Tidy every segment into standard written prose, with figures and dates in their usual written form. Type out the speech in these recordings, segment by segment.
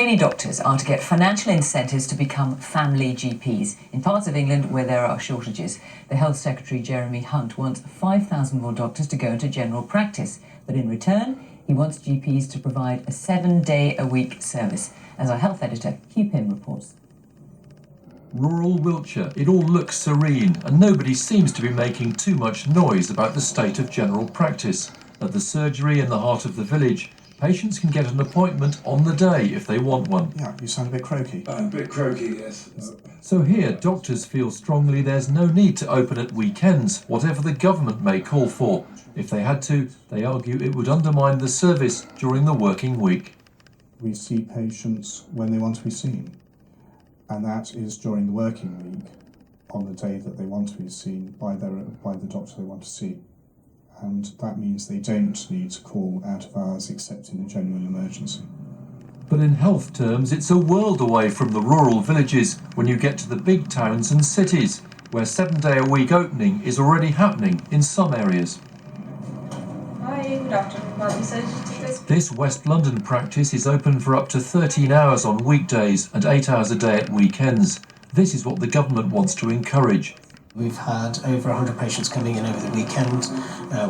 trainee doctors are to get financial incentives to become family GPs in parts of England where there are shortages. The Health Secretary, Jeremy Hunt, wants 5,000 more doctors to go into general practice. But in return, he wants GPs to provide a 7-day-a-week service. As our health editor, G.P.s reports. Rural Wiltshire, it all looks serene and nobody seems to be making too much noise about the state of general practice. At the surgery in the heart of the village, patients can get an appointment on the day if they want one. Yeah, you sound a bit croaky. A bit croaky, yes. So here, doctors feel strongly there's no need to open at weekends, whatever the government may call for. If they had to, they argue it would undermine the service during the working week. We see patients when they want to be seen, and that is during the working week, on the day that they want to be seen by the doctor they want to see. And that means they don't need to call out of hours except in a genuine emergency. But in health terms, it's a world away from the rural villages when you get to the big towns and cities, where 7-day-a-week opening is already happening in some areas. Hi, good afternoon. This West London practice is open for up to 13 hours on weekdays and 8 hours a day at weekends. This is what the government wants to encourage. We've had over 100 patients coming in over the weekend.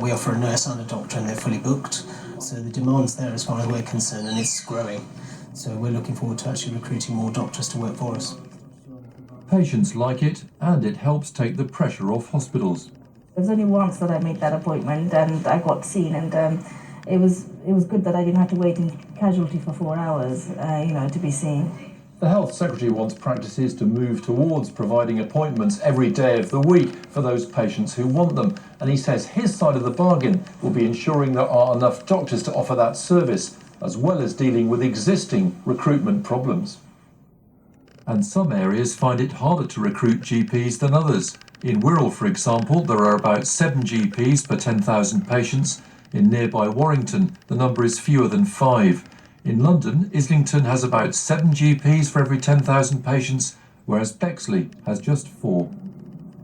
We offer a nurse and a doctor and they're fully booked. So the demand's there as far as we're concerned and it's growing. So we're looking forward to actually recruiting more doctors to work for us. Patients like it and it helps take the pressure off hospitals. It was only once that I made that appointment and I got seen, and it was good that I didn't have to wait in casualty for 4 hours, to be seen. The Health Secretary wants practices to move towards providing appointments every day of the week for those patients who want them. And he says his side of the bargain will be ensuring there are enough doctors to offer that service, as well as dealing with existing recruitment problems. And some areas find it harder to recruit GPs than others. In Wirral, for example, there are about 7 GPs per 10,000 patients. In nearby Warrington, the number is fewer than 5. In London, Islington has about 7 GPs for every 10,000 patients, whereas Bexley has just 4.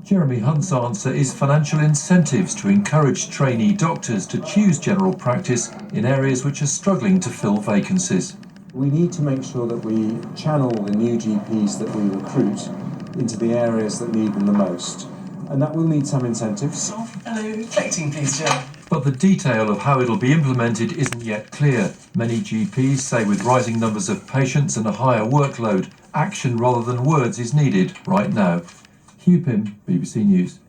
Jeremy Hunt's answer is financial incentives to encourage trainee doctors to choose general practice in areas which are struggling to fill vacancies. We need to make sure that we channel the new GPs that we recruit into the areas that need them the most. And that will need some incentives. Hello, collecting please, Joe. But the detail of how it'll be implemented isn't yet clear. Many GPs say with rising numbers of patients and a higher workload, action rather than words is needed right now. G.P.s, BBC News.